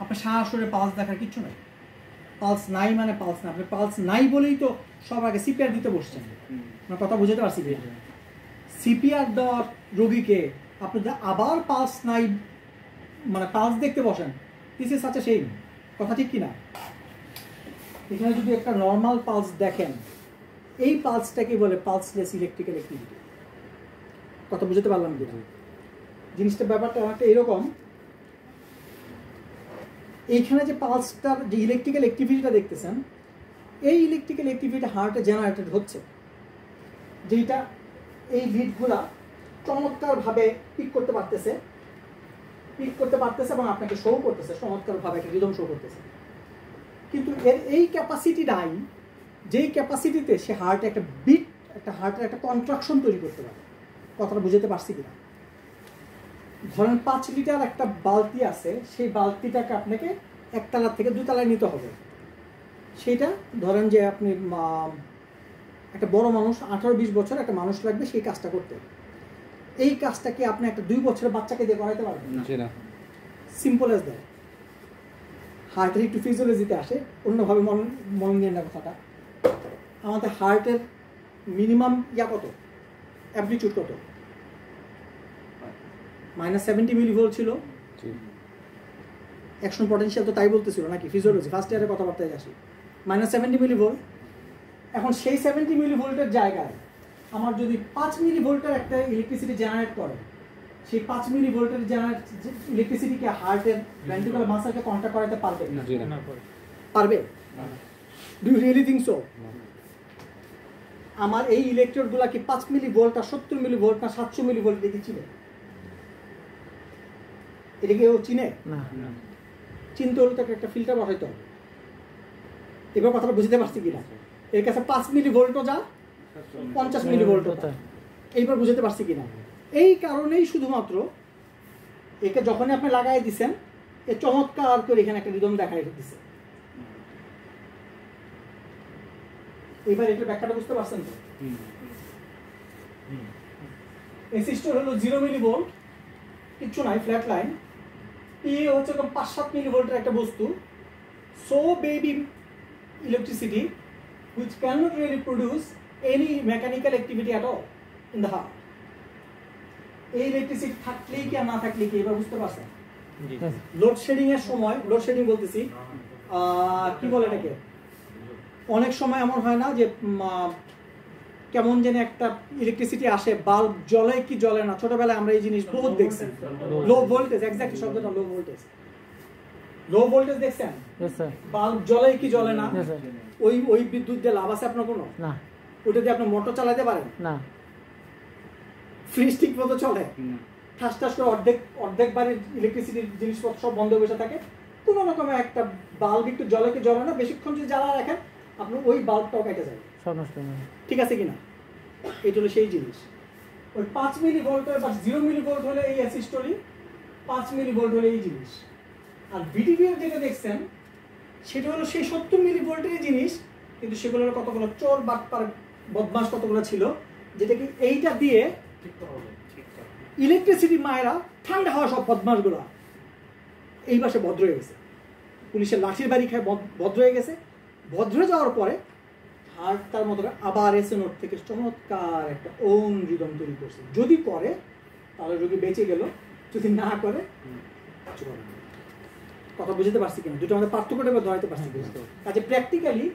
আপনার সারা পালস দেখার কিচ্ছু নাই। পালস নাই মানে পালস না, আপনি পালস নাই বলেই তো সব আগে সিপিআর দিতে বসছেন। আপনার কথা বুঝতে পারছি কি? সিপিআর দেওয়ার রোগীকে আপনি আবার পালস নাই মানে পালস দেখতে বসেন, this is such a same. কথা ঠিক কিনা? এখানে যদি একটা নর্মাল পালস দেখেন, এই পালসটাকে বলে পালসলেস ইলেকট্রিক্যাল অ্যাক্টিভিটি। কথা বুঝতে পারলাম কি? জিনিসটা ব্যাপারটা অনেকটা এরকম, এইখানে যে পালসটার যে ইলেকট্রিক্যাল অ্যাক্টিভিটিটা দেখতেছেন, এই ইলেকট্রিক্যাল অ্যাক্টিভিটি হার্টে জেনারেটেড হচ্ছে, যেটা এই লিডগুলা চমৎকারভাবে পিক করতে পারতেছে এবং আপনাকে শো করতেছে, চমৎকারভাবে একটা রিদম শো করতেছে। কিন্তু এর এই ক্যাপাসিটি নাই যেই ক্যাপাসিটিতে সে হার্টে একটা বিট, একটা হার্টের একটা কন্ট্রাকশন তৈরি করতে পারে। কথাটা বুঝতে পারছি কিনা? ধরেন 5 লিটার একটা বালতি আছে, সেই বালতিটাকে আপনাকে একতলা থেকে 2 তলায় নিতে হবে। সেটা ধরেন যে আপনি একটা বড় মানুষ, 18-20 বছর একটা মানুষ লাগবে সেই কাজটা করতে। এই কাজটাকে আপনি একটা 2 বছরের বাচ্চাকে দিয়ে করাইতে পারবেন না। Simple as that. হার্টের একটু ফিজিওলজিতে আসে, অন্যভাবে মন নিয়ে না কথাটা। আমাদের হার্টের মিনিমাম কত, অ্যামপ্লিটিউড কত? -70 মিলিভোল্ট ছিল। অ্যাকশন পটেনশিয়াল তো তাই বলতেছিল নাকি? ফিজিওলজি ফার্স্ট ইয়ারের কথাবার্তায় আসি। -70 মিলিভোল্ট। এখন সেই 70 মিলিভোল্টের জায়গায় আমার যদি 5 মিলিভোল্টের একটা ইলেকট্রিসিটি জেনারেট করে, সেই 5 মিলিভোল্টের ইলেকট্রিসিটিকে হার্টের ভেন্ট্রিকুলার মাসলকে কন্ট্যাক্ট করাতে পারবে না? পারবে? Do you really think so? আমার এই ইলেকট্রোডগুলা কি 5 মিলিভোল্ট আর 70 মিলিভোল্ট না 700 মিলিভোল্ট দেখে চিনে? এটা কেউ চিনে না। চিনতে হলে তাকে একটা ফিল্টার বসাইতে হবে। এবার কথাটা বুঝতে পারছি কিনা? এর কাছে 5 মিলিভোল্টও যা, 50 মিলিভোল্টও তা। এইবার বুঝতে পারছি কিনা? এই কারণেই শুধুমাত্র একে যখনই আপনি লাগাই দিচ্ছেন, এ চমৎকার করে এখানে একটা রিদম দেখাই দিচ্ছে। এবার এটার ব্যাখ্যাটা বুঝতে পারছেন তো? রেজিস্টর হলো 0 মিলিভোল্ট, কিচ্ছু নাই, ফ্ল্যাট লাইন। পি হচ্ছে 5-7 মিলিভোল্টের একটা বস্তু, so baby electricity which cannot really produce any mechanical activity at all in the heart. এই ইলেকট্রিসিটি থাকলেই কি আর না থাকলেই কি, এবার বুঝতে পারছেন? লোডশেডিং এর সময়, লোডশেডিং বলতেছি কি বলে এটাকে, অনেক সময় এমন হয় না যে কেমন যেন একটা ইলেকট্রিসিটি আসে, বাল্ব জ্বলে কি জ্বলে না। ছোটবেলায় আমরা এই জিনিস বহুত দেখছি। লো ভোল্টেজ, এক্স্যাক্টলি শব্দটা লো ভোল্টেজ। লো ভোল্টেজ দেখছেন? বাল্ব জ্বলে কি জ্বলে না। ওই বিদ্যুৎ দিয়ে লাভ আছে আপনার কোনো? না। ওইটা দিয়ে আপনি মোটর চালাতে পারেন না। ফ্রিজ ঠিক মতো চলে? ঠাস ঠাস করে অর্ধেক বাড়ির ইলেকট্রিসিটির জিনিসপত্র সব বন্ধ বসে থাকে। কোনো রকমের একটা বাল্ব একটু জ্বলে কি জ্বলে না, বেশিক্ষণ যদি জ্বালা রাখেন আপনি ওই বাল্বটাও কেটে যাবে। ঠিক আছে কিনা? এটা হলো সেই জিনিস। ওই 5 মিলিভোল্টের বা 0 মিলিভোল্ট হলে এই অ্যাসিস্টলি, 5 মিলিভোল্ট হলে এই জিনিস। আর ভিডিভিএর যেটা দেখছেন সেটা হলো সেই 70 মিলিভোল্টের জিনিস, কিন্তু সেগুলো হলো কতগুলো চোর বাটপার বদমাস কতগুলো ছিল, যেটা কি এইটা দিয়ে ইলেকট্রিসিটি মায়েরা ঠান্ডা হওয়া সব বদমাসগুলো এই পাশে ভদ্র হয়ে গেছে। পুলিশের লাঠির বাড়ি খায় ভদ্র হয়ে গেছে। ভদ্র যাওয়ার পরে হার্ট তার মতো আবার এসে নোট থেকে চমৎকার একটা ওন রিদম তৈরি করছে। যদি করে তাহলে রোগী বেঁচে গেল, যদি না করে কথা বুঝতে পারছি কিনা? দুটো আমাদের পার্থক্যটা ধরাইতে পারছি। কাজে প্র্যাকটিক্যালি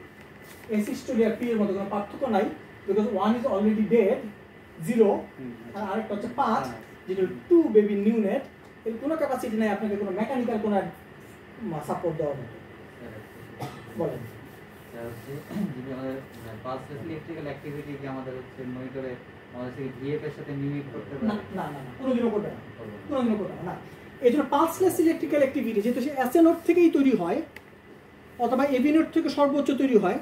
অ্যাসিস্টলি আর পি এর মধ্যে কোনো পার্থক্য নাই, because one is already dead 0 আর আরেকটা হচ্ছে 5, যেটা 2 বেবি নিউ নেট। এর কোনো ক্যাপাসিটি নাই আপনাকে কোনো মেকানিক্যাল কোনো সাপোর্ট দেওয়ার মতো। বলেন যদি আমাদের পালসলেস ইলেকট্রিক্যাল অ্যাক্টিভিটি যে আমাদের হচ্ছে মনিটরে আমাদের সেই ভিএফ এর সাথে মিমিক করতে পারে? না, কোনোদিনও করবে না, কোনোদিনও করবে না। এই জন্য পালসলেস ইলেকট্রিক্যাল অ্যাক্টিভিটি যেহেতু সে এসএ নোড থেকেই তৈরি হয় অথবা এবি নোড থেকে সর্বোচ্চ তৈরি হয়,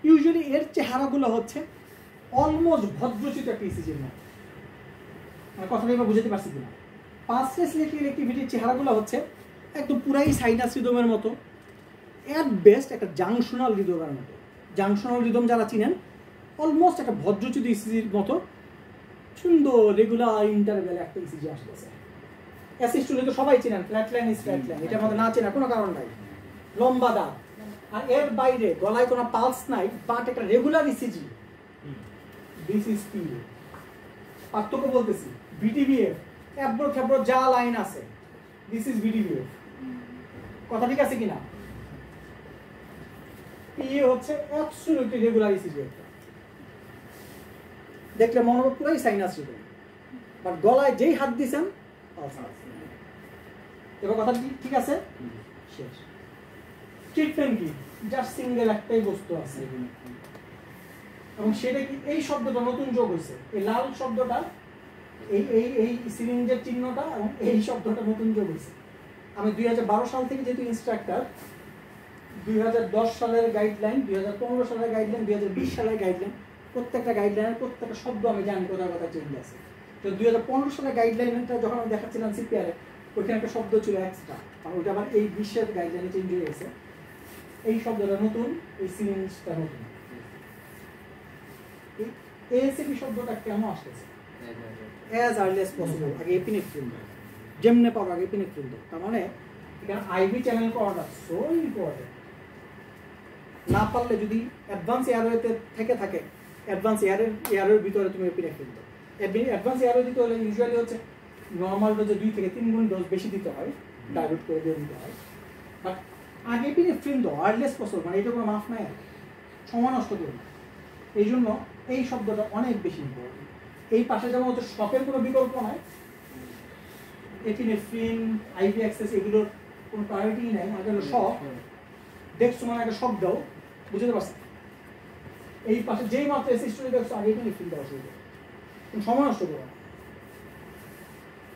ইউজুয়ালি এর চেহারাগুলো হচ্ছে অলমোস্ট ভদ্রচিত একটা ইসিজির মতো। কথাটা এবার বুঝতে পারছি কিনা? পালসলেস ইলেকট্রিক্যাল অ্যাক্টিভিটির চেহারাগুলো হচ্ছে একদম পুরাই সাইনাস রিদমের মতো, অ্যাট বেস্ট একটা জাংশনাল রিদমের মতো। জাংশনাল রিদম যারা চিনেন, অলমোস্ট একটা ভদ্রচিত ইসিজির মতো সুন্দর রেগুলার ইন্টারভ্যালে একটা ইসিজি আসতেছে। অ্যাসিস্টুলে তো সবাই চেনেন, flat line is flat line, এটার মধ্যে না চেনার কোনো কারণ নাই। লম্বা দাঁত, আর এর বাইরে গলায় কোনো পালস নাই, বাট একটা regular ECG, this is PA. পার্থক্য বলতেছি, বিটিবিএফ এবড়ো খেবড়ো যা লাইন আছে, দিস ইজ বিটিবিএফ। কথা ঠিক আছে কিনা? পিএ হচ্ছে অ্যাবসলিউটলি রেগুলার ইসিজি। দেখলে মনে হবে পুরাই সাইনাস রিদম, বাট গলায় যেই হাত দিছেন পালস আছে। এবার কথা ঠিক আছে? শেষ। ট্রিটমেন্ট কি? জাস্ট সিঙ্গেল একটাই বস্তু আছে, এবং সেটা কি এই শব্দটা নতুন যোগ হয়েছে, এই লাল শব্দটা, এই এই এই সিরিঞ্জের চিহ্নটা এবং এই শব্দটা নতুন যোগ হয়েছে। আমি 2012 সাল থেকে যেহেতু ইনস্ট্রাক্টর, 2010 সালের গাইডলাইন, 2015 সালের গাইডলাইন, 2020 সালের গাইডলাইন, প্রত্যেকটা গাইডলাইনের প্রত্যেকটা শব্দ আমি জানি কোথায় কথা চেঞ্জ আছে। তো 2015 সালের গাইডলাইনটা যখন আমি দেখাচ্ছিলাম সিপিআরে, ওইখানে একটা শব্দ ছিল এক্সট্রা, আর ওইটা আবার এই 20 গাইডলাইনে চেঞ্জ হয়ে গেছে। এই শব্দটা নতুন, এই সিরিঞ্জটা নতুন। এএসএপি শব্দটা কেন আসতেছে? অ্যাজ আর্লি অ্যাজ পসিবল, আগে এপিনেফ্রিন দাও, যেমনে পারো আগে এপিনেফ্রিন দাও। তার মানে এখানে আইভি চ্যানেল করাটা সো ইম্পর্টেন্ট। না পারলে যদি অ্যাডভান্স এয়ারওয়েতে থেকে থাকে, অ্যাডভান্স এয়ারওয়ের ভিতরে তুমি এপিনেফ্রিন দাও। অ্যাডভান্স এয়ারওয়ে দিতে হলে ইউজুয়ালি হচ্ছে নর্মাল ডোজে 2 থেকে 3 গুণ ডোজ বেশি দিতে হয়, ডাইলুট করে দিয়ে দিতে হয়। বাট আগে এপিনেফ্রিন দাও আর্লি অ্যাজ পসিবল, মানে এটা কোনো মাফ নাই, সময় নষ্ট করো না। এই জন্য এই শব্দটা অনেক বেশি ইম্পর্টেন্ট। এই পাশে যেমন হচ্ছে শপের কোনো বিকল্প নাই, এপিনেফ্রিন, আইভি অ্যাক্সেস এগুলোর কোনো প্রায়োরিটি নাই। আগে হলো শপ, দেখছো মানে একটা শপ দাও, বুঝতে পারছি। এই পাশে যেই মাত্র অ্যাসিস্ট্যান্ট দেখছো আগে এপিনেফ্রিন দেওয়া শুরু করো, তুমি সময় নষ্ট করো না।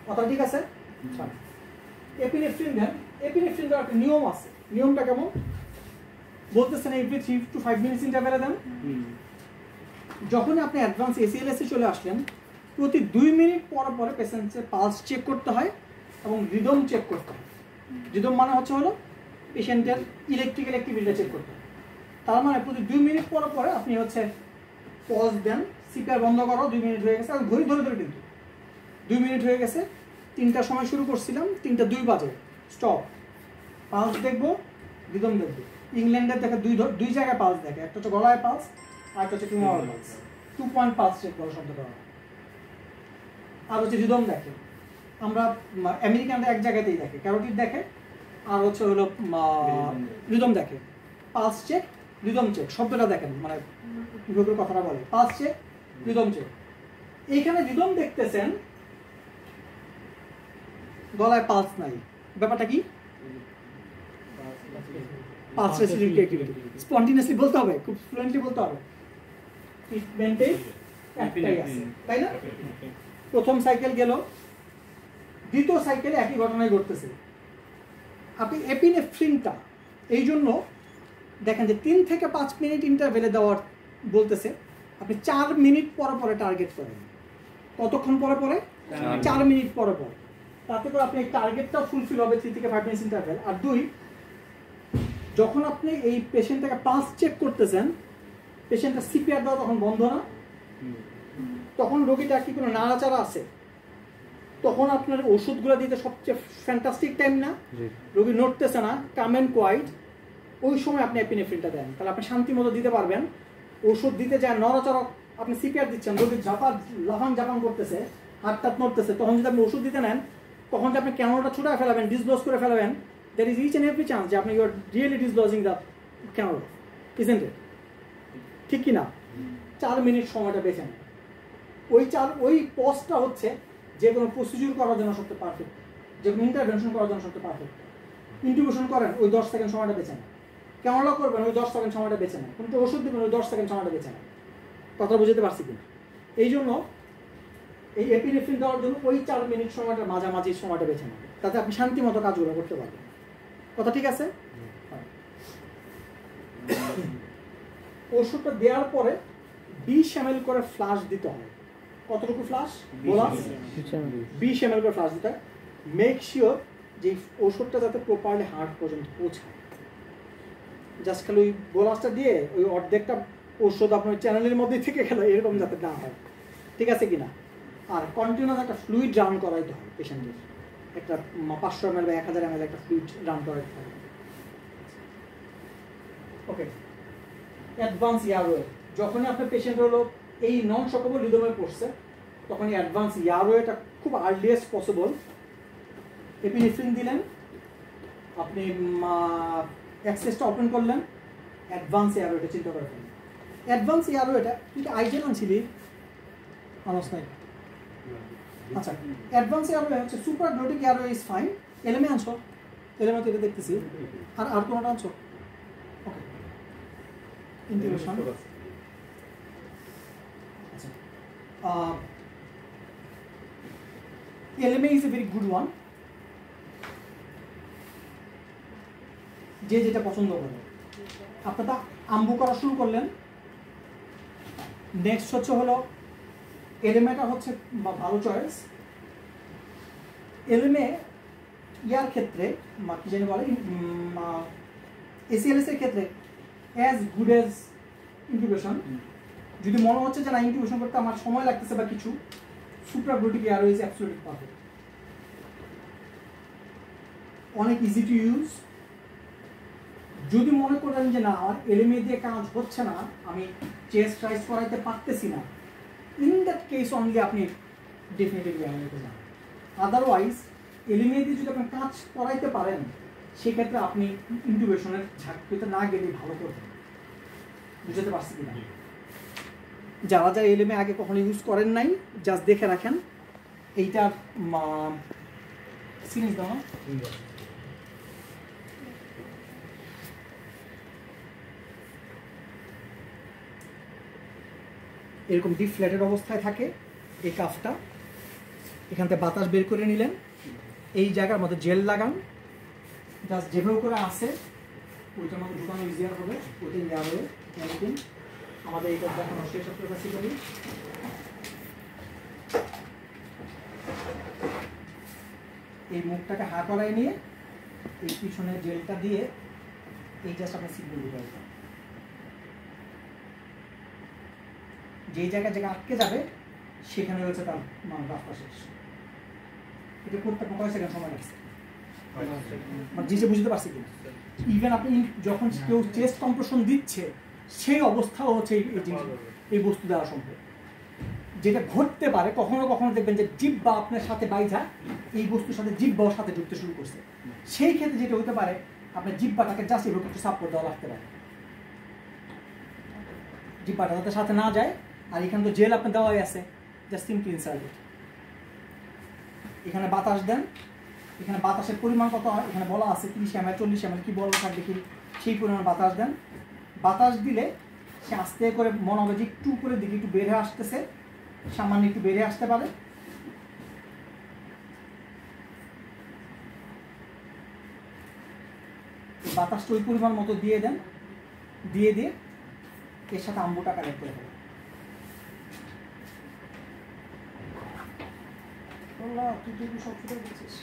কথা ঠিক আছে? এপিনেফ্রিন দেন, এপিনেফ্রিন দেওয়ার একটা নিয়ম আছে। নিয়মটা কেমন বলতেছেন? এভরি 3 to 5 মিনিটস ইন্টারভ্যালে দেন। যখন আপনি অ্যাডভান্স এসিএলএস এ চলে আসলেন, প্রতি 2 মিনিট পর পরে পেশেন্টের পালস চেক করতে হয় এবং রিদম চেক করতে হয়। রিদম মানে হলো পেশেন্টের ইলেকট্রিক্যাল অ্যাক্টিভিটিটা চেক করতে হয়। তার মানে প্রতি 2 মিনিট পর পরে আপনি পজ দেন, সিপিআর বন্ধ করো, 2 মিনিট হয়ে গেছে, ঘড়ি ধরে ধরে কিন্তু 2 মিনিট হয়ে গেছে, 3টার সময় শুরু করছিলাম, 3:02 বাজে স্টপ, পালস দেখবো, রিদম দেখবো। ইংল্যান্ডের দেখে দুই জায়গায় পালস দেখে, একটা হচ্ছে গলায় পালস, আর একটা হচ্ছে femoral pulse, 2 point pulse check করা শব্দটা, আর হচ্ছে রিদম দেখে। আমরা আমেরিকানরা এক জায়গাতেই দেখে, ক্যারোটিড দেখে, আর হলো রিদম দেখে। পালস চেক, রিদম চেক, শব্দটা দেখেন, মানে কীভাবে কথাটা বলে, পালস চেক, রিদম চেক। এইখানে রিদম দেখতেছেন, গলায় পালস নাই, ব্যাপারটা কি? Pulse resistive activity. স্পন্টিনিয়াসলি বলতে হবে, খুব ফ্লুয়েন্টলি বলতে হবে। ট্রিটমেন্টে একটাই আছে, তাই না? প্রথম সাইকেল গেল, দ্বিতীয় সাইকেলে একই ঘটনাই ঘটতেছে। আপনি এপিনেফ্রিনটা এই জন্য দেখেন যে 3 থেকে 5 মিনিট ইন্টারভেলে দেওয়ার বলতেছে, আপনি 4 মিনিট পরে পরে টার্গেট করেন। কতক্ষণ পরে পরে? 4 মিনিট পরে পরে। তাতে করে আপনি এই টার্গেটটা ফুলফিল হবে 3 থেকে 5 মিনিট ইন্টারভেল। আর 2, যখন আপনি এই পেশেন্টটাকে পালস চেক করতেছেন, পেশেন্টটা সিপিআর দেওয়া তখন বন্ধ না, তখন রোগীটা কি কোনো নাড়াচাড়া আছে, তখন আপনার ওষুধগুলো দিতে সবচেয়ে ফ্যান্টাস্টিক টাইম না? রোগী নড়তেছে না, কাম অ্যান্ড কোয়াইট, ওই সময় আপনি এপিনেফ্রিনটা দেন, তাহলে আপনি শান্তি মতো দিতে পারবেন। ওষুধ দিতে যায় নড়াচড়া, আপনি সিপিআর দিচ্ছেন, রোগী লাফান জাপান করতেছে, হাত টাত নড়তেছে, তখন যদি আপনি ওষুধ দিতে নেন, তখন যে আপনি ক্যানোটা ছুটায় ফেলাবেন, ডিসলজ করে ফেলাবেন, that is each and every chance যে আপনি you are really dislodging the ক্যানোটা, ইজন্ট ইট? ঠিক কি না? 4 মিনিট সময়টা বেছে নেন। ওই পজটা হচ্ছে যে কোনো প্রসিডিউর করার জন্য সবচেয়ে পারফেক্ট, যে কোনো ইন্টারভেনশন করার জন্য সবচেয়ে পারফেক্ট। ইন্টিউবেশন করেন, ওই 10 সেকেন্ড সময়টা বেছে নেন। ক্যানোলা করবেন, ওই 10 সেকেন্ড সময়টা বেছে নেন। কিন্তু ওষুধ দেবেন, ওই 10 সেকেন্ড সময়টা বেছে নেন। কথা বুঝতে পারছি কিনা? এই জন্য এই এপিনেফ্রিন দেওয়ার জন্য ওই 4 মিনিট সময়টা মাঝামাঝি সময়টা বেছে নেন, তাতে আপনি শান্তি মতো কাজগুলো করতে পারবেন। কথা ঠিক আছে? ওষুধটা দেওয়ার পরে 20 ml করে ফ্লাশ দিতে হয়। কতটুকু ফ্লাশ? 20 ml করে ফ্লাশ দিতে হয়। মেক শিওর যে ওষুধটা যাতে প্রপারলি হার্ট পর্যন্ত পৌঁছায়। জাস্ট খালি ওই গোলাসটা দিয়ে ওই অর্ধেকটা ওষুধ আপনার চ্যানেলের মধ্যে থেকে গেল, এরকম যাতে না হয়। ঠিক আছে কিনা? আর কন্টিনিউয়াস একটা ফ্লুইড রান করাইতে হয় পেশেন্টের, একটা 500 ml বা 1000 ml একটা ফ্লুইড রান করাতে হবে। ওকে, অ্যাডভান্স ইয়ারওয়ে, যখনই আপনার পেশেন্ট হলো এই নন শকেবল রিদমে পড়ছে তখন অ্যাডভান্স ইয়ারওয়েটা খুব আর্লিয়েস্ট পসিবল এপিনেফ্রিন দিলেন, আপনি অ্যাক্সেসটা ওপেন করলেন, অ্যাডভান্স ইয়ারওয়েটা চিন্তা করে ফেলেন। অ্যাডভান্স ইয়ারওয়েটা তুই কি আইজেন আনছিলি আনস নাই? আচ্ছা, অ্যাডভান্স ইয়ারওয়ে হচ্ছে সুপার গ্লোটিক ইয়ারওয়ে ইজ ফাইন। এলএমএ আনছো? এলএমএ তো এটা দেখতেছি। আর কোনটা আনছো? ওকে, ইন্টিগ্রেশন। আচ্ছা, LMA is a very good one, যে যেটা পছন্দ করে। আপনারা আম্বু করা শুরু করলেন, নেক্সট হচ্ছে হলো এলএমএটা হচ্ছে ভালো চয়েস। এলএমএ ইয়ার ক্ষেত্রে কি জানি বলে এসিএলএস এর ক্ষেত্রে অ্যাজ গুড অ্যাজ ইনকিউবেশন। যদি মনে হচ্ছে যে না ইনকিউবেশন করতে আমার সময় লাগতেছে বা কিছু, supraglottic airway is absolutely perfect, অনেক ইজি টু ইউজ। যদি মনে করেন যে না আমার এলএমএ দিয়ে কাজ হচ্ছে না, আমি চেস্ট রাইজ করাইতে পারতেছি না, ইন দ্যাট কেস অনলি আপনি ডেফিনেটলি এলএমএতে যান। আদারওয়াইজ এলএমএ দিয়ে যদি আপনি কাজ করাইতে পারেন সেক্ষেত্রে আপনি ইনকিউবেশনের ঝাঁকিতে না গেলেই ভালো করবেন। বুঝতে পারছি কিনা? যারা যারা এলএমএ আগে কখনো ইউজ করেন নাই জাস্ট দেখে রাখেন। এইটার সিরিজ দাও না, এরকম ডিপ ফ্ল্যাটের অবস্থায় থাকে এই কাফটা। এখান থেকে বাতাস বের করে নিলেন, এই জায়গার মধ্যে জেল লাগান, জাস্ট যেভাবে করে আসে ওইটার মধ্যে ঢুকানো ইজিয়ার হবে। ওইটা ইয়ারওয়ে এনিথিং আমাদের এইটা দেখানো শেষ আপনার কাছে করি। এই মুখটাকে হা করায় নিয়ে এই পিছনের জেলটা দিয়ে এই জাস্ট আপনার সিগন্যাল দিতে হবে। যেই জায়গায় আটকে যাবে সেখানে হচ্ছে তার রাস্তা শেষ। এটা করতে আপনার কয় সেকেন্ড সময় লাগছে? মানে জিনিসটা বুঝতে পারছি কিনা? ইভেন আপনি যখন কেউ চেস্ট কম্প্রেশন দিচ্ছে সেই অবস্থাও হচ্ছে এই বস্তু দেওয়া সম্ভব। যেটা ঘটতে পারে কখনো কখনো দেখবেন যে জিহ্বা আপনার সাথে বাইজা এই বস্তুর সাথে জিহ্বাও সাথে ঢুকতে শুরু করছে, সেই ক্ষেত্রে যেটা হতে পারে আপনার জিহ্বাটাকে জাস্ট এভাবে একটু সাপোর্ট দেওয়া লাগতে পারে, জিহ্বাটা যাতে সাথে না যায়। আর এখানে তো জেল আপনার দেওয়াই আছে, জাস্ট সিম্পলি ইনসার্ট ইট। এখানে বাতাস দেন, এখানে বাতাসের পরিমাণ কত এখানে বলা আছে 30 ml 40 ml কি বলা থাকবে কি, সেই পরিমাণ বাতাস দেন। বাতাস দিলে সে আস্তে করে মনে হবে যে একটু করে দিকে একটু বের হয়ে আসতেছে, সামান্য একটু বেড়ে আসতে পারে। বাতাসটা ওই পরিমাণ মতো দিয়ে দেন, দিয়ে এর সাথে আম্বুটা কানেক্ট করে দেবেন। তুই তুই সব ফুটে দিচ্ছিস।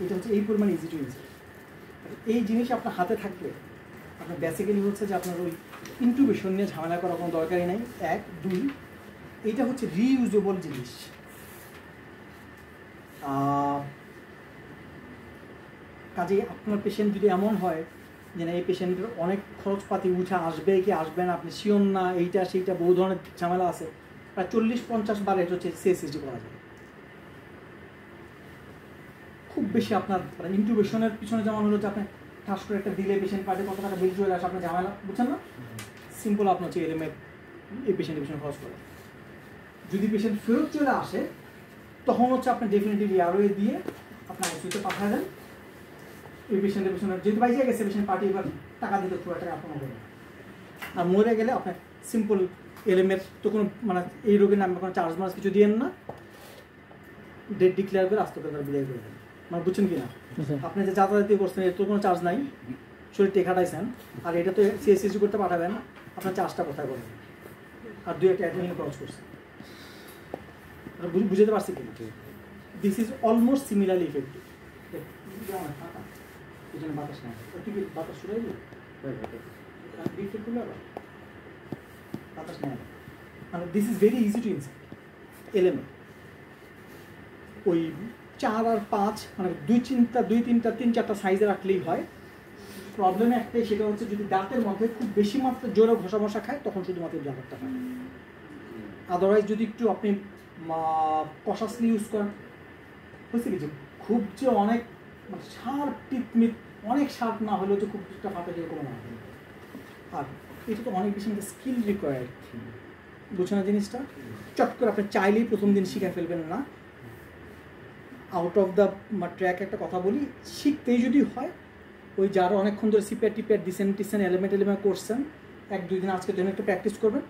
এটা হচ্ছে এই পরিমাণ ইজি টু ইউজ। এই জিনিস আপনার হাতে থাকলে আপনার বেসিক্যালি হচ্ছে যে আপনার ওই ইনকিউবেশন নিয়ে ঝামেলা করার কোনো দরকারই নাই। 1 2 এইটা হচ্ছে রিইউজেবল জিনিস। কাজে আপনার পেশেন্ট যদি এমন হয় যে না এই পেশেন্টের অনেক খরচপাতি উঠে আসবে কি আসবে না, আপনি শিওর না, এইটা সেইটা বহু ধরনের ঝামেলা আছে, প্রায় 40-50 বার এটা হচ্ছে সিএসএসডি করা যায়। খুব বেশি আপনার ইনকিউবেশনের পিছনে যেমন হলো যে আপনি ঠাস করে একটা দিলে পেশেন্ট পার্টে কত টাকা বিল চলে আসে, আপনার ঝামেলা বুঝছেন না, সিম্পল আপনার হচ্ছে এলএমএ এই পেশেন্টের পিছনে খরচ করে। যদি পেশেন্ট ফেরত চলে আসে তখন হচ্ছে আপনি ডেফিনেটলি আরওয়ে দিয়ে আপনার আইসিইউতে পাঠিয়ে দেন। এই পেশেন্টের পিছনে যেহেতু বাইরে গেছে পেশেন্ট পার্টি এবার টাকা দিতে খুব একটা আপনার হবে না। আর মরে গেলে আপনার সিম্পল এলএমএর তো কোনো মানে এই রোগের নামে কোনো চার্জ মার্জ কিছু দিয়েন না, ডেট ডিক্লেয়ার করে আস্তে করে বিদায় করে দেন। মানে বুঝছেন কি না, আপনি যে যাতায়াতি করছেন এর তো কোনো চার্জ নাই, শরীর টেকা খাটাইছেন, আর এটা তো সিএসসি করতে পাঠাবেন, আপনার চার্জটা কোথায় করবেন, আর 2-1 অ্যাডমিন খরচ করছেন। বুঝতে পারছি কি this is almost similarly effective. বাতাস নেই, বাতাস শুরু হয়ে বাতাস নেই, মানে this is very easy to insert LMA. ওই 4 আর 5 মানে 2-3-4টা সাইজে রাখলেই হয়। প্রবলেম একটাই, সেটা হচ্ছে যদি দাঁতের মধ্যে খুব বেশি মাত্রা জোরে ঘষা মশা খায় তখন শুধুমাত্র ব্যাপারটা হয়। আদারওয়াইজ যদি একটু আপনি কশাসলি ইউজ করেন, বুঝতে পেরেছি, খুব যে অনেক মানে শার্প টিপমিট অনেক শার্প না হলেও যে খুব একটা ফাটা যেরকম না। আর এটা তো অনেক বেশি স্কিল রিকোয়ার্ড, বুঝছেন না জিনিসটা, চট করে আপনি চাইলেই প্রথম দিন শিখে ফেলবেন না। আউট অফ দ্য ট্র্যাক একটা কথা বলি, শিখতেই যদি হয় ওই যারা অনেকক্ষণ ধরে সিপিআর টিপিআর ডিসেন্টিসেন এলিমেন্ট করছেন 1-2 দিন আজকের জন্য একটু প্র্যাকটিস করবেন।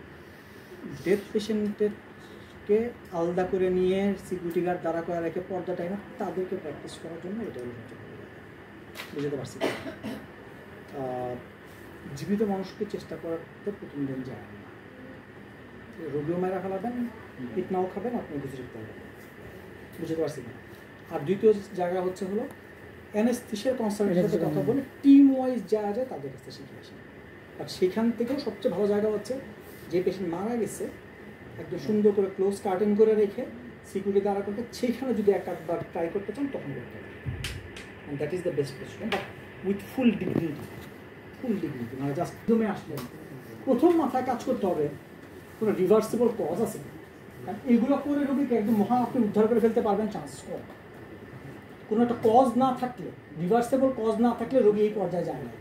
ডেথ পেশেন্টেরকে আলাদা করে নিয়ে সিকিউরিটি গার্ড দাঁড়া করে রেখে পর্দা টাইমে তাদেরকে প্র্যাকটিস করার জন্য এটা বুঝতে পারছি। জীবিত মানুষকে চেষ্টা করতে প্রথম দিন যায় না, রোগীও মায়েরা ফেলাবেন, পিটনাও খাবেন, আপনি কিছু শিখতে পারবেন, বুঝতে পারছি না। আর দ্বিতীয় জায়গা হচ্ছে হলো অ্যানেস্থেশিয়ার কনসালটেন্টের সাথে কথা বলে টিম ওয়াইজ যাওয়া যায় তাদের কাছে শিখে আসেন। আর সেখান থেকেও সবচেয়ে ভালো জায়গা হচ্ছে যে পেশেন্ট মারা গেছে একদম সুন্দর করে ক্লোজ কার্টেন করে রেখে সিকিউরিটি দ্বারা করতে, সেইখানে যদি একবার ট্রাই করতে চান তখন করতে হবে। And that is the best position, but with full dignity, মানে জাস্ট দমে আসলেন। প্রথম মাথায় কাজ করতে হবে কোনো রিভার্সিবল কজ আছে, কারণ এগুলো করে রোগীকে একদম মহা আপনি উদ্ধার করে ফেলতে পারবেন চান্স কম। কোনো একটা কজ না থাকলে, রিভার্সিবল কজ না থাকলে রোগী এই পর্যায়ে যায় না,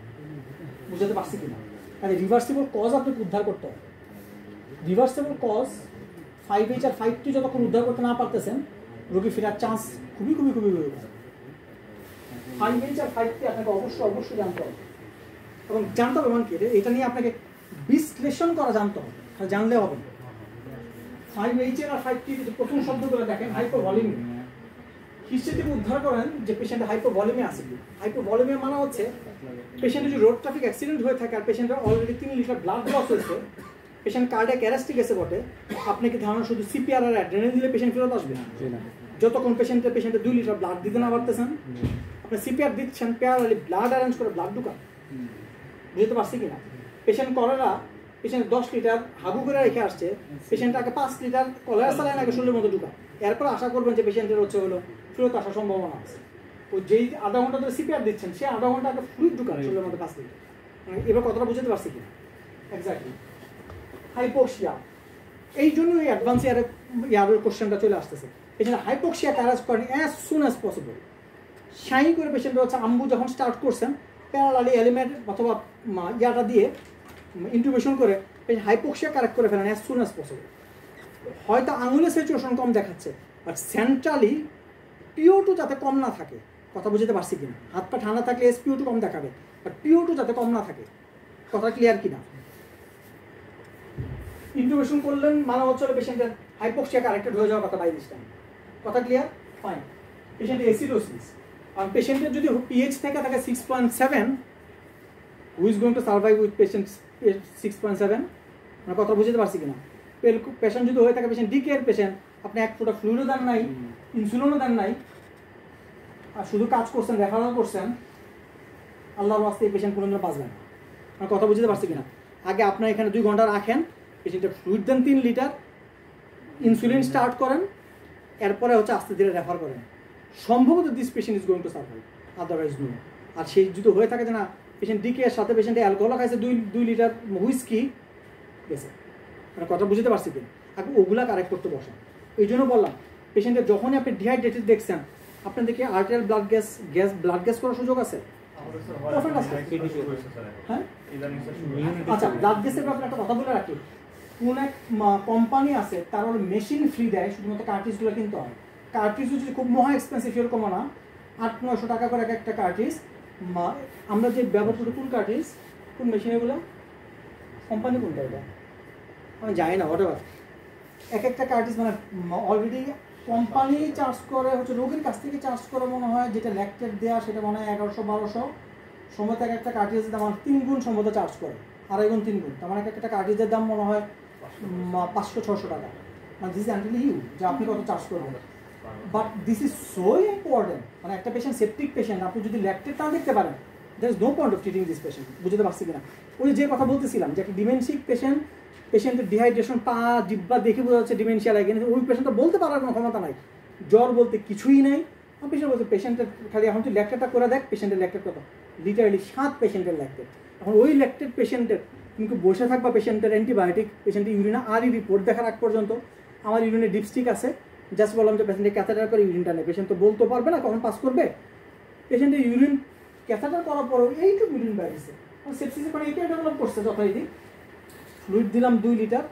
বুঝতে পারছি কিনা। তাহলে রিভার্সিবল কজ আপনাকে উদ্ধার করতে হবে। রিভার্সিবল কজ 5H আর 5T যতক্ষণ উদ্ধার করতে না পারতেছেন রোগী ফেরার চান্স খুবই খুবই খুবই বেড়ে যায়। 5H আর 5T আপনাকে অবশ্যই জানতে হবে, এবং জানতে হবে মানে কি এটা নিয়ে আপনাকে বিশ্লেষণ করা জানতে হবে, জানলে হবে না। 5H আর 5T প্রথম শব্দগুলো দেখেন হাইপোভলিমি, হিস্ট্রি থেকে উদ্ধার করেন যে পেশেন্টের হাইপোভলিমি আছে কি। হাইপোভলিমি মানে হচ্ছে পেশেন্টের যদি রোড ট্রাফিক অ্যাক্সিডেন্ট হয়ে থাকে আর পেশেন্টের অলরেডি 3 লিটার ব্লাড লস হয়েছে, পেশেন্ট কার্ডিয়াক অ্যারেস্টে গেছে বটে, আপনি কি ধারণা শুধু সিপিআর আর অ্যাড্রেনালিন দিলে পেশেন্ট ফেরত আসবে না? যতক্ষণ পেশেন্টের 2 লিটার ব্লাড দিতে না পারতেছেন, আপনি সিপিআর দিচ্ছেন, প্যারালি ব্লাড অ্যারেঞ্জ করে ব্লাড ঢুকান, বুঝতে পারছি কিনা। পেশেন্ট কলেরা, পেশেন্ট 10 লিটার হাগু করে রেখে আসছে, পেশেন্ট আগে 5 লিটার কলেরা স্যালাইন আগে শরীরের মধ্যে ঢুকান, এরপর আশা করবেন যে পেশেন্টের হচ্ছে হলো ফেরত আসার সম্ভাবনা আছে। ওই যেই আধা ঘন্টা ধরে সিপিআর দিচ্ছেন সে আধা ঘন্টা আগে ফ্লুইড ঢুকান শরীরের মধ্যে 5 লিটার। এবার কথাটা বুঝতে পারছি কিনা? এক্স্যাক্টলি হাইপোক্সিয়া, এই জন্য এই অ্যাডভান্স ইয়ারের কোশ্চেনটা চলে আসতেছে। পেশেন্ট হাইপোক্সিয়া ক্যারাজ করেন অ্যাজ সুন অ্যাজ পসিবল। শাই করে পেশেন্ট হচ্ছে আম্বু যখন স্টার্ট করছেন প্যারালালি এলিমেন্ট অথবা ইয়াটা দিয়ে ইন্টুবেশন করে পেশেন্ট হাইপোক্সিয়া কারেক্ট করে ফেলেন অ্যাজ সুন অ্যাজ পসিবল। হয়তো আঙুলের স্যাচুরেশন কম দেখাচ্ছে, বাট সেন্ট্রালি PO2 যাতে কম না থাকে, কথা বুঝতে পারছি কিনা। হাত পা ঠান্ডা থাকলে SpO2 কম দেখাবে, বাট PO2 যাতে কম না থাকে, কথা ক্লিয়ার কিনা। ইন্টুবেশন করলেন মানে হচ্ছে পেশেন্টের হাইপোক্সিয়া কারেক্টেড হয়ে যাওয়ার কথা বাই দিস টাইম, কথা ক্লিয়ার, ফাইন। পেশেন্টের অ্যাসিডোসিস, আর পেশেন্টের যদি pH থেকে থাকে 6.7, who is going to survive with patient 6.7, মানে কথা বুঝতে পারছি কিনা। পেশেন্ট যদি হয়ে থাকে পেশেন্ট ডিকের পেশেন্ট, আপনি 1 ফোঁটা ফ্লুইডও দেন নাই, ইনসুলিনও দেন নাই, আর শুধু কাজ করছেন, রেফারেল করছেন, আল্লাহর ওয়াস্তে এই পেশেন্ট কোনোদিনও বাঁচবে না, মানে কথা বুঝতে পারছি কিনা। আগে আপনার এখানে 2 ঘন্টা রাখেন, পেশেন্টের fluid then 3 litre, insulin start করেন, এরপরে হচ্ছে আস্তে ধীরে রেফার করেন। সম্ভবত this patient is going to survive, otherwise no. আর সেই যদি হয়ে থাকে যে না পেশেন্ট ডিকে এর সাথে পেশেন্টে অ্যালকোহল খাইছে 2 লিটার হুইস্কি গেছে, মানে কথা বুঝতে পারছি কিনা, আপনি ওগুলা কারেক্ট করতে বসেন। এই জন্য বললাম পেশেন্টের যখনই আপনি ডিহাইড্রেটেড দেখছেন আপনাদেরকে আর্টেরিয়াল ব্লাড গ্যাস করার সুযোগ আছে। হ্যাঁ আচ্ছা, ব্লাড গ্যাসের ব্যাপারে একটা কথা বলে রাখি, কোন এক কোম্পানি আছে তার মেশিন ফ্রি দেয় শুধুমাত্র কার্ট্রিজগুলো কিনতে হয়। কার্ট্রিজ যদি খুব মহা এক্সপেন্সিভ এরকম না, 800-900 টাকা করে একটা কার্ট্রিজ। আমরা যে ব্যবহার করি কোন কার্ট্রিজ, কোন মেশিন, এগুলো কোম্পানি কোনটা এটা আমি জানি না, হোয়াটএভার, এক একটা কার্ট্রিজ মানে অলরেডি কোম্পানি চার্জ করে হচ্ছে রোগীর কাছ থেকে চার্জ করে মনে হয়, যেটা ল্যাকটেট দেওয়া সেটা মনে হয় 1100-1200, সম্ভবত এক একটা কার্ট্রিজের দাম 3 গুণ সম্ভবত চার্জ করে, 2.5 গুণ 3 গুণ, তার মানে এক একটা কার্ট্রিজের দাম মনে হয় 500-600 টাকা। মানে দিস ইজ আনটিল ইউ যে আপনি কত চার্জ করবেন। But this is so important, মানে একটা পেশেন্ট সেপটিক পেশেন্ট আপনি যদি ল্যাকটেট না দেখতে পারেন, there is no point of treating this patient. বুঝতে পারছি কিনা? ওই যে কথা বলতেছিলাম যে একটা ডিমেনশিক পেশেন্টের ডিহাইড্রেশন, পা জিব্বা দেখে বোঝা যাচ্ছে ডিমেনশিয়া লাগে, কিন্তু ওই পেশেন্টটা বলতে পারার কোনো ক্ষমতা নাই, জ্বর বলতে কিছুই নাই। আমার পেশেন্ট বলছে পেশেন্টের খালি এখন তুই ল্যাকটেটটা করে দেখ, পেশেন্টের ল্যাকটেট কত, লিটারালি 7 পেশেন্টের ল্যাকটেট। এখন ওই ল্যাকটেট পেশেন্টের তুমি বসে থাকবা, পেশেন্টের অ্যান্টিবায়োটিক, পেশেন্টের ইউরিনে আরই রিপোর্ট দেখার আগ পর্যন্ত আমার ইউরিনে ডিপস্টিক আছে, জাস্ট বললাম যে পেশেন্টের ক্যাথেটার করে ইউরিনটা নেই, পেশেন্ট তো বলতে পারবে না কখন পাস করবে। পেশেন্টের ইউরিন ক্যাথেটার করার পরেও এইটুকু ইউরিন বাইরেছে, সেপসিসের পরে এইটাই ডেভেলপ করছে যথারীতি। ফ্লুইড দিলাম 2 লিটার,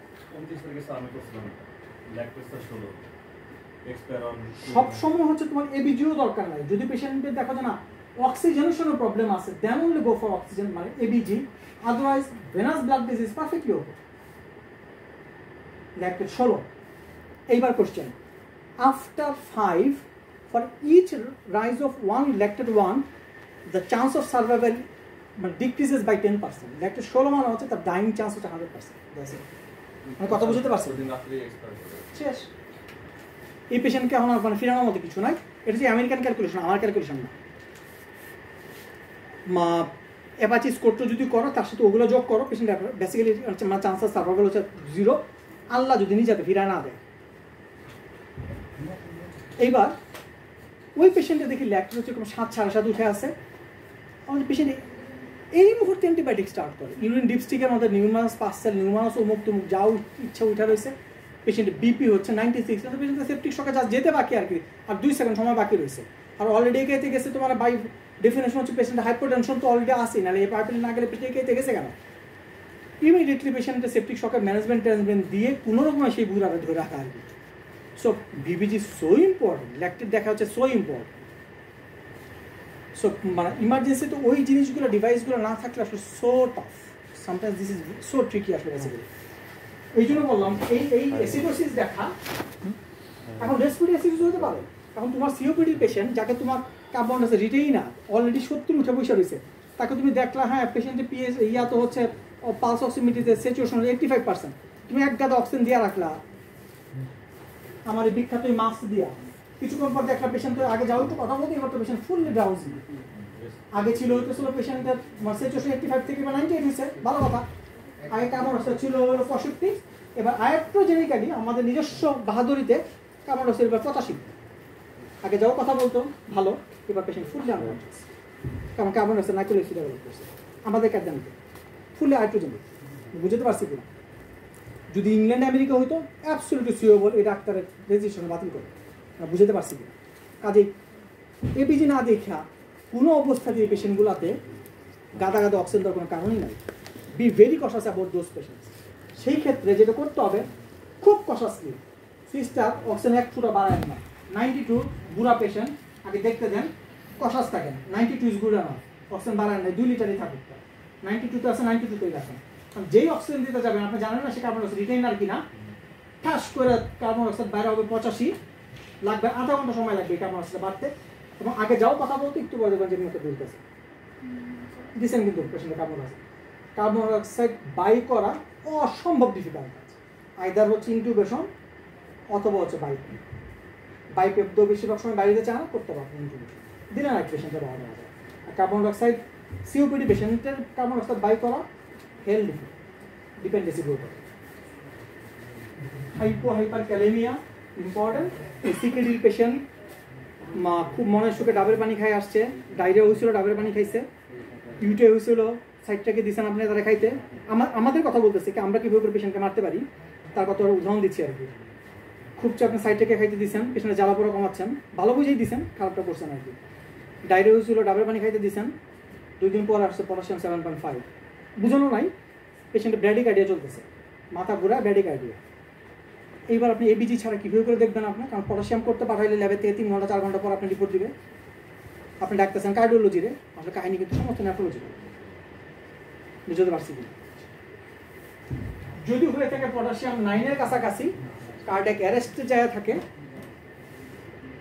সব সময় হচ্ছে তোমার এবিজিও দরকার নাই। যদি পেশেন্টের দেখা যায় না অক্সিজেনেশনের প্রবলেম আছে, then only go for oxygen মানে ABG, otherwise venous blood disease perfectly okay. Lactate 16। এইবার question, after 5 for each rise of 1 lactate 1 the chance of survival decreases by 10%। Lactate 16 মানে হচ্ছে তার ডাইং চান্স হচ্ছে 100%। আমি কথা বুঝতে পারছি? শেষ। এই পেশেন্টকে এখন মানে ফিরানোর মতো কিছু নাই, এটা হচ্ছে আমেরিকান ক্যালকুলেশন, আমার ক্যালকুলেশন না। অ্যাপাচি স্কোরটা যদি করো তার সাথে ওগুলো যোগ করো, পেশেন্ট বেসিক্যালি হচ্ছে মানে চান্সেস সার্ভাইভাল হচ্ছে 0, আল্লাহ যদি নিজেতে ফিরায় না দেয়। এইবার ওই পেশেন্টে দেখি ল্যাকটেট হচ্ছে 7-7.5 উঠে আসে, আমাদের পেশেন্ট এই মুহূর্তে অ্যান্টিবায়োটিক স্টার্ট করে, ইউরিন ডিপস্টিকের মধ্যে নিউমাস পাসেল, নিউমাস অমুক তমুক যা ইচ্ছা উঠে রয়েছে, পেশেন্টের বিপি হচ্ছে 96, পেশেন্টের সেপটিক শকে যা যেতে বাকি আর কি, আর 2 সেকেন্ড সময় বাকি রয়েছে। আর অলরেডি এগিয়ে গেছে তোমার বাই ডেফিনেশন হচ্ছে পেশেন্টের হাইপারটেনশন তো অলরেডি আসেই, নাহলে এই পাইপলাইন না গেলে পেশেন্ট এগিয়ে গেছে কেন? ইমিডিয়েটলি পেশেন্টের সেপটিক শকের ম্যানেজমেন্ট দিয়ে কোনো রকম সেই বুড়াটা ধরে রাখা আর কি। So VBG so important, lactate দেখা হচ্ছে সো ইম্পর্টেন্ট। সো মানে ইমার্জেন্সিতে ওই জিনিসগুলো ডিভাইসগুলো না থাকলে আসলে so tough, sometimes this is so tricky আসলে বেসিক্যালি। এই জন্য বললাম এই অ্যাসিডোসিস দেখা। এখন রেসপিরেটরি অ্যাসিডোসিস হতে পারে, এখন তোমার সিওপিডি পেশেন্ট যাকে তোমার কার্বন আছে রিটেইনার অলরেডি 70 উঠে বসে রয়েছে, তাকে তুমি দেখলা হ্যাঁ পেশেন্টের পিএস ইয়া তো হচ্ছে পালস অক্সিমিটিতে স্যাচুরেশন 85%, তুমি এক গাদা অক্সিজেন দিয়ে রাখলা আমার এই বিখ্যাত মাস্ক দিয়া, কিছুক্ষণ পর দেখলা পেশেন্ট আগে যাও তো কথা বলতে, এবার তো পেশেন্ট ফুললি ড্রাউজি। আগে ছিল হইতেছিল পেশেন্টের স্যাচুরেশন 85 থেকে 98 হয়েছে, ভালো কথা। আগে কার্বন অক্সাইড ছিল 65, এবার আয়াপ্টোজেনিক্যালি আমাদের নিজস্ব বাহাদুরিতে কার্বন অক্সাইড এবার 85। আগে যাও কথা বলতো ভালো, এবার পেশেন্ট ফুললি আনকনশিয়াস, কারণ কার্বন অক্সাইড নাইট্রোলিসিস ডেভেলপ করছে আমাদের ক্যাডামিতে, ফুললি আয়াপ্টোজেনিক। বুঝতে পারছি কিনা? যদি ইংল্যান্ড আমেরিকা হইতো অ্যাবসলিউটলি সিওর এই ডাক্তারের রেজিস্ট্রেশন বাতিল করে, বুঝতে পারছি কিনা? কাজে এপিজি না দেখা কোনো অবস্থাতে এই পেশেন্টগুলোতে গাদা গাদা অক্সিজেন দেওয়ার কোনো কারণই নাই। Be very cautious about those patients. সেই ক্ষেত্রে যেটা করতে হবে খুব কশাসলি, সিস্টার অক্সিজেন 1 ফুটা বাড়ায় না। 92 বুড়া পেশেন্ট আগে দেখতে দেন, কশাস থাকেন। 92 ইজ গুড না, অক্সিজেন বাড়ায় না, 2 লিটারই থাকুক। 92 আছে, 92তেই রাখেন। যেই অক্সিজেন দিতে যাবেন আপনি জানেন না সে কার্বন ডাইঅক্সাইড রিটেইনার কিনা, ঠাস করে কার্বন ডাইঅক্সাইড বাইরে হবে 85, লাগবে আধা ঘন্টা সময় লাগবে কার্বন ডাইঅক্সাইড বাড়তে। এবং আগে যাও কথা বলতে একটু বলে দেবেন যে মুখে দুলতেছে, দিচ্ছেন কিন্তু পেশেন্টের কার্বন ডাইঅক্সাইড বাই করা অসম্ভব ডিফিকাল্ট আছে। আইদার হচ্ছে ইনটিউবেশন অথবা হচ্ছে বাইপেপ তো বেশিরভাগ সময় বাইরে চায় না, করতে পারবেন ইনটিউবেশন দিলে না পেশেন্টের বাড়ানো যায়। আর কার্বন ডাইঅক্সাইড সিওপিডি পেশেন্টের কার্বন ডাইঅক্সাইড বাই করা হেলথ ডিপেন্ডেন্সি গ্রো করে। Hyperkalaemia important. সিকেডির পেশেন্ট খুব মনের সুখে ডাবের পানি খাই আসছে, ডায়রিয়া হয়েছিল ডাবের পানি খাইছে, ইউটে হয়েছিল সাইডটাকে দিচ্ছেন আপনি তারা খাইতে। আমাদের কথা বলতেছে কি আমরা কীভাবে করে পেশেন্টকে মারতে পারি তার কথা উদাহরণ দিচ্ছি আর কি। খুব চাপ আপনি সাইডটাকে খাইতে দিচ্ছেন, পেশেন্টের জ্বালা পোড়া কমাচ্ছেন, ভালো বুঝেই দিচ্ছেন, খারাপটা করছেন আর কি। ডায়রিয়া হয়েছিল ডাবের পানি খাইতে দিচ্ছেন, 2 দিন পর আসছে পটাশিয়াম 7.5, বুঝানো নাই পেশেন্টের ব্র্যাডিকার্ডিয়া চলতেছে, মাথা ঘোরা ব্র্যাডিকার্ডিয়া। এইবার আপনি এবিজি ছাড়া কীভাবে করে দেখবেন আপনার, কারণ পটাশিয়াম করতে পাঠাইলে ল্যাবে থেকে 3 ঘন্টা 4 ঘন্টা পর আপনি রিপোর্ট দিবে। আপনি ডাকতেছেন কার্ডিওলজিরে, আসলে কাহিনী কিন্তু সমস্ত নেফ্রোলজি। বুঝতে পারছি কি? যদি হয়ে থাকে পটাশিয়াম 9-এর কাছাকাছি, কার্ডিয়াক অ্যারেস্টে যায় থাকে,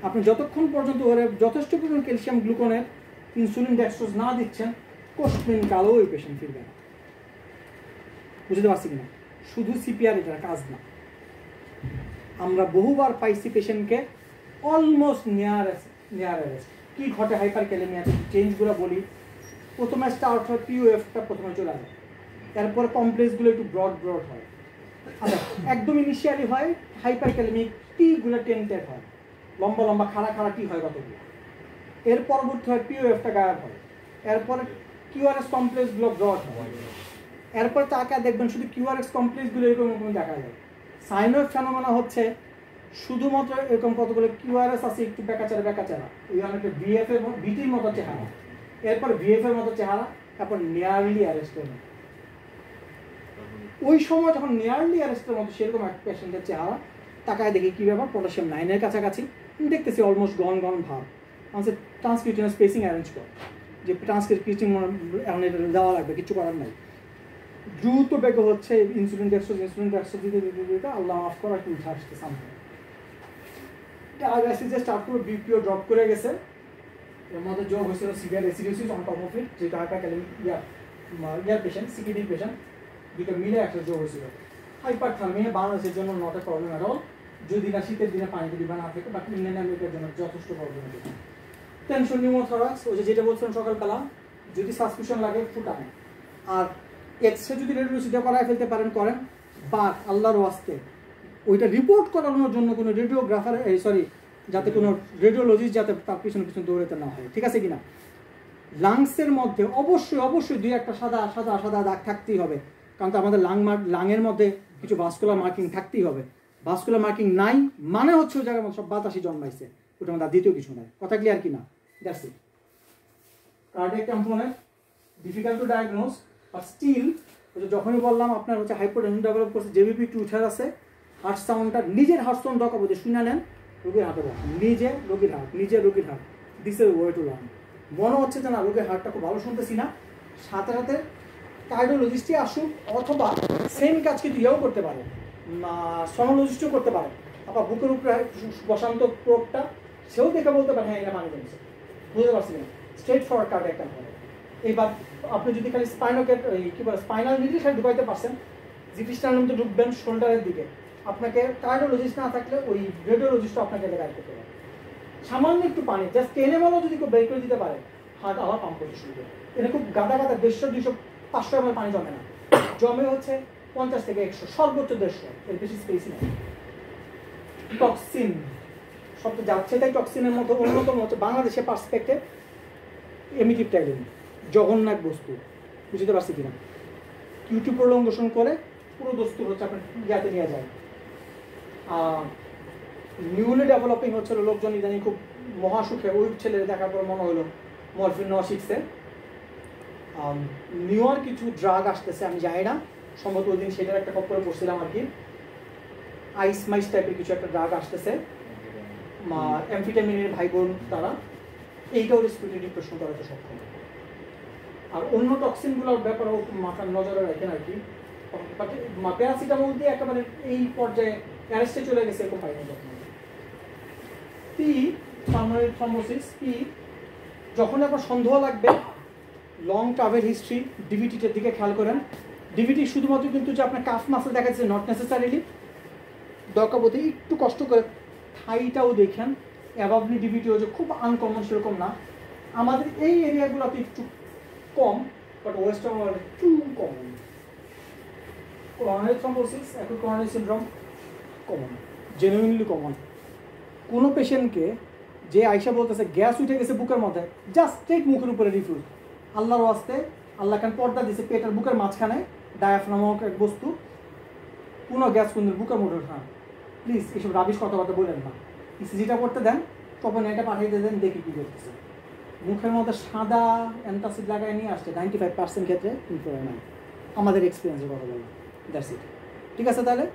আপনি যতক্ষণ পর্যন্ত ওরে যথেষ্ট পরিমাণ ক্যালসিয়াম গ্লুকোনের ইনসুলিন ডেক্সট্রোজ না দিচ্ছেন, কোষবিহীন কালো ওই পেশেন্ট ফিরবে না। বুঝতে পারছি কিনা? শুধু সিপিআর এটা কাজ না। আমরা বহুবার পাইছি পেশেন্টকে অলমোস্ট নিয়ার অ্যারেস্ট। কী ঘটে হাইপার ক্যালেমিয়াতে চেঞ্জগুলো বলি। প্রথমে স্টার্ট হয় পিওএফটা, প্রথমে চলে আসে, এরপর কমপ্লেক্সগুলো একটু ব্রড হয়। আচ্ছা, একদম ইনিশিয়ালি হয় হাইপার ক্যালেমিক, টিগুলো টেন্টেড হয়, লম্বা লম্বা খাড়া টি হয় কতগুলো। এর পরবর্তী হয় পিওএফটা গায়েব হয়, এরপরে কিউআরএস কমপ্লেক্সগুলো ব্রড হয়, এরপর তাকে দেখবেন শুধু কিউআরএস কমপ্লেক্সগুলো এরকম দেখা যায়। সাইনোভ ফেনোমেনা হচ্ছে শুধুমাত্র এরকম কতগুলো কিউআরএস আছে একটু বেকাচারা, ওই অনেকটা বিএফ এর বিটির মতো চেহারা, এরপর ভিএফ এর মতো চেহারা, তারপর নিয়ারলি অ্যারেস্টের মতো। ওই সময় যখন নিয়ারলি অ্যারেস্টের মতো সেরকম একটা পেশেন্টের চেহারা তাকায় দেখি কী ব্যাপার, পটাশিয়াম 9-এর কাছাকাছি দেখতেছি, অলমোস্ট গন ভাব। আমাদের ট্রান্সক্রিপ্টিনাল স্পেসিং অ্যারেঞ্জ কর, যে ট্রান্সক্রিপ্টিং এখন এটা দেওয়া লাগবে, কিছু করার নাই। দ্রুত বেগে হচ্ছে ইনসুলিন ডেক্সট্রোজ দিতে আল্লাহ মাফ করা একটু উঠে আসতে সামনে। ডায়াবেটিস স্টার্ট করে বিপিও ড্রপ করে গেছে, এর মধ্যে জ্বর হয়েছিল severe acidosis on top of it, যেটা হাইপারক্যালেমিক ইয়ার পেশেন্ট, সিকিডি পেশেন্ট, দুটো মিলে একটা জ্বর হয়েছিল। হাইপারথার্মিয়া বাংলাদেশের জন্য not a problem at all, যদি না শীতের দিনে পানিতে দিবা না থাকে, বাট ইন্ডিয়ান আমেরিকার জন্য যথেষ্ট প্রবলেম হচ্ছে। টেনশন নিউমোথরাক্স, ওই যেটা বলছিলাম সকালবেলা, যদি সাসপিশন লাগে ফুটান, আর এক্সরে যদি রেডিওলজিটা করায় ফেলতে পারেন করেন, বাট আল্লাহর ওয়াস্তে ওইটা রিপোর্ট করানোর জন্য কোনো রেডিওগ্রাফার যাতে কোনো রেডিওলজিস্ট যাতে তার পিছনে দৌড়াতে না হয়, ঠিক আছে কিনা? লাংসের মধ্যে অবশ্যই 2-1টা সাদা দাগ থাকতেই হবে, কারণ তো আমাদের লাংয়ের মধ্যে কিছু ভাস্কুলার মার্কিং থাকতেই হবে। ভাস্কুলার মার্কিং নাই মানে হচ্ছে ওই জায়গার মধ্যে সব বাতাসই জন্মাইছে, ওটা আমাদের দ্বিতীয় কিছু নয়। কথা ক্লিয়ার কিনা? That's it. Cardiac component difficult to diagnose, but still যখনই বললাম আপনার হচ্ছে হাইপোটেনশন ডেভেলপ করছে, জেবিপি একটু উঠে আছে, হার্ট সাউন্ডটা নিজের হার্ট সাউন্ড দরকার বলতে শুনে নেন, রোগীর হার্টে বল, নিজে রোগীর heart, this is way to learn. মনে হচ্ছে যে না রোগীর হার্টটা খুব ভালো শুনতেছি না, সাথে কার্ডিওলজিস্টই আসুক, অথবা সেম কাজ কিন্তু ইয়েও করতে পারে, সনোলজিস্টও করতে পারে। আবার বুকের উপরে বসান্ত প্রোবটা সেও দেখে বলতে পারে হ্যাঁ এটা মানে জমছে। বুঝতে পারছি না, স্ট্রেট ফরওয়ার্ড কার্ডিয়াক কম্পোনেন্ট। এইবার আপনি যদি খালি স্পাইনাল নিডল খালি ঢুকাইতে পারছেন, জিপি স্ট্যান্ডের মধ্যে ঢুকবেন শোল্ডারের দিকে, আপনাকে কার্ডিওলজিস্ট না থাকলে ওই রেডিওলজিস্টও আপনাকে গাইড করতে পারে। সামান্য একটু পানি জাস্ট 10 ml যদি কেউ বের করে দিতে পারে, হার্ট আবার পাম্প করতে শুরু করে। এটা খুব গাদা 150, 200, 500 ml পানি জমে না, জমে হচ্ছে 50 থেকে 100, সর্বোচ্চ 150, এর বেশি স্পেস নেই। টক্সিন সব তো যাচ্ছে, তাই টক্সিনের মতো অন্যতম হচ্ছে বাংলাদেশের পার্সপেক্টে এমিটিভ টাইলিন, জঘন্যাক বস্তু। বুঝতে পারছি কিনা? কিউটি প্রলঙ্গেশন করে পুরো দস্তুর হচ্ছে আপনার ইয়াতে নিয়ে যায়। নিউলি ডেভেলপিং হচ্ছিল, লোকজন ইদানিং খুব মহাসুখে, ওই ছেলে দেখার পর মনে হলো মরফিন নেওয়া শিখছে। নিউয়ার কিছু ড্রাগ আসতেছে, আমি জানি না, সম্ভবত ওই দিন সেটার একটা খবরে পড়ছিলাম আর কি, আইস মাইস টাইপের কিছু একটা ড্রাগ আসতেছে, অ্যামফিটামিনের ভাই বোন তারা, এইটাও রেসপিরেটরি ডিপ্রেশন করাতে সক্ষম। আর অন্য টক্সিনগুলোর ব্যাপারেও মাথার নজরে রাখেন আর কি, বাট প্যারাসিটামল দিয়ে একেবারে এই পর্যায়ে অ্যারেস্টে চলে গেছে এরকম পাইনি। পি পালমোনারি থ্রম্বোসিস, পি যখন আপনার সন্দেহ লাগবে, লং ট্রাভেল হিস্ট্রি, ডিভিটিটার দিকে খেয়াল করেন। ডিভিটি শুধুমাত্র কিন্তু যে আপনার কাফ মাসেল দেখা যাচ্ছে, নট নেসেসারিলি, দরকার বোধ একটু কষ্ট করে থাইটাও দেখেন। অ্যাভাবলি ডিভিটিও যে খুব আনকমন সেরকম না, আমাদের এই এরিয়াগুলোতে একটু কম, বাট ওয়েস্টার্ন ওয়ার্ল্ডে একটু কমন। করোনারি থ্রম্বোসিস, এখন coronary syndrome common, genuinely common. কোনো পেশেন্টকে যে আইসা বলতেছে গ্যাস উঠে গেছে বুকের মধ্যে, জাস্ট স্ট্রেট মুখের উপরে রিফিউজ, আল্লাহর ওয়াস্তে আল্লাহ কেন পর্দা দিছে পেটের বুকের মাঝখানে ডায়াফ্রাম নামক এক বস্তু, কোনো গ্যাস কুন্দুর বুকের মোটর না, প্লিজ এসব রাবিশ কথাবার্তা বললেন না। ইসিজিটা করতে দেন, তখন এটা পাঠিয়ে দেন, দেখি কী করতেছে। মুখের মধ্যে সাদা অ্যান্টাসিড লাগায় নিয়ে আসছে 95% ক্ষেত্রে ইনফ্লুয়েন্স নাই, আমাদের এক্সপিরিয়েন্সের কথা বললাম, দ্যাটস ইট। ঠিক আছে তাহলে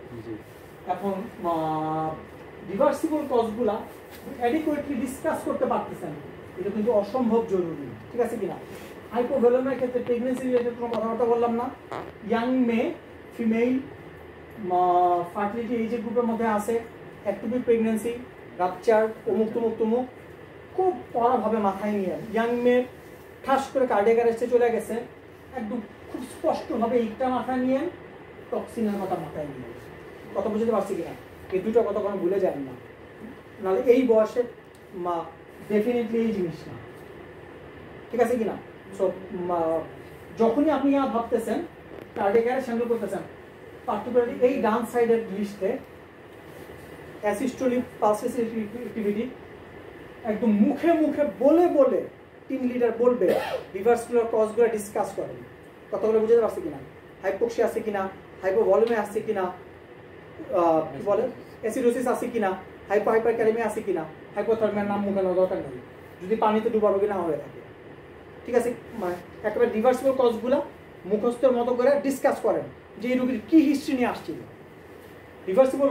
এখন রিভার্সিবল কজগুলা অ্যাডিকুয়েটলি ডিসকাস করতে পারতেছেন, এটা কিন্তু অসম্ভব জরুরি। ঠিক আছে কিনা? হাইপোভ্যালেমিয়ার ক্ষেত্রে প্রেগনেন্সি রিলেটেড কোনো কথাবার্তা বললাম না। ইয়াং মেয়ে ফিমেল ফার্টিলিটি এইজের গ্রুপের মধ্যে আছে, অ্যাক্টিভ প্রেগনেন্সি, রাপচার, অমুক তমুক তমুক, খুব পড়াভাবে মাথায় নিয়ে ইয়াং মেয়ে ঠাস করে কার্ডিয়াক অ্যারেস্টে চলে গেছে, একদম খুব স্পষ্টভাবে এইটা মাথায় নিয়ে টক্সিনের কথা মাথায় নিয়ে, কথা বুঝতে পারছি কিনা? এই দুটো কথা কোনো ভুলে যায় না, নাহলে এই বয়সে মা ডেফিনেটলি এই জিনিস না। ঠিক আছে কিনা? সো যখনই আপনি ভাবতেছেন কার্ডিয়াক অ্যারেস্ট হ্যান্ডেল করতেছেন, পার্টিকুলারলি এই ডান সাইডের লিস্টে অ্যাসিস্টোলিক পালসেস অ্যাক্টিভিটি একদম মুখে মুখে বলে বলে 3 লিটার বলবে, রিভার্সিবল কজগুলো ডিসকাস করেন। কথাগুলো বুঝতে পারছি কিনা? হাইপোক্সিয়া আছে কিনা, হাইপোভলিউমে আছে কিনা, কি বলে অ্যাসিডোসিস আছে কিনা, হাইপারক্যালেমিয়া আছে কিনা, হাইপোথার্মিয়ার নাম মুখে নেওয়া দরকার নেই যদি পানিতে ডুবাবো কিনা হয়ে থাকে। ঠিক আছে, মানে একেবারে রিভার্সিবল কজগুলো মুখস্থের মতো করে ডিসকাস করেন যে এই রোগীর কী হিস্ট্রি নিয়ে আসছিল। রিভার্সিবল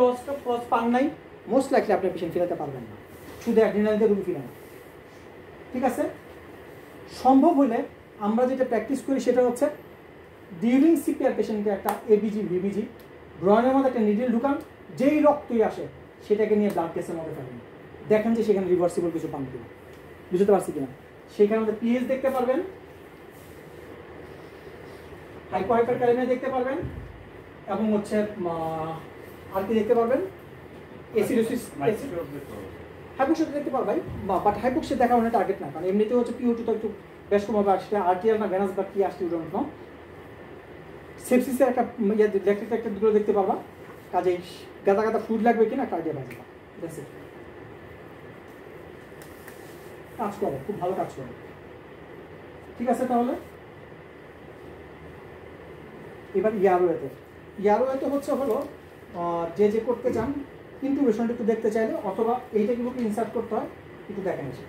কজ পান নাই, মোস্ট লাইকলি আপনি পেশেন্ট ফেরাতে পারবেন না, শুধু অ্যাড্রিনাল দিয়ে রুগী ফিরান। ঠিক আছে, সম্ভব হলে আমরা যেটা প্র্যাকটিস করি সেটা হচ্ছে ডিউরিং সিপিআর পেশেন্টকে একটা এবিজি ভিবিজি ব্রনের মধ্যে একটা নিডল ঢুকান, যেই রক্তই আসে সেটাকে নিয়ে ব্লাড টেস্টের মধ্যে ফেলেন, দেখেন যে সেখানে রিভার্সিবল কিছু পান কিনা। বুঝতে পারছি কিনা? সেখানে আমাদের পিএইচ দেখতে পারবেন, হাইপারক্যালেমিয়া দেখতে পারবেন, এবং হচ্ছে আর কি দেখতে পারবেন, অ্যাসিডোসিস, হাইপোক্সিয়া দেখতে পারবেন। বাট হাইপোক্সিয়া দেখা মানে টার্গেট না, কারণ এমনিতে হচ্ছে পিও2 তো একটু বেশ কমভাবে আসছে, আর্টিয়াল না ভেনাস বা কি আসছে উদাহরণ না। সেপসিসের একটা দুটো দেখতে পারবা, কাজেই গাদা গাদা ফুড লাগবে কিনা কার্ডিয়া বাজবে, কাজ করে, খুব ভালো কাজ করে। ঠিক আছে, তাহলে এবার ইয়ারোয়েতে হচ্ছে হলো যে যে করতে চান ইন্টুবেশনটা একটু দেখতে চাইলে, অথবা এইটা কীভাবে ইনসার্ট করতে হয় একটু দেখেন এসে।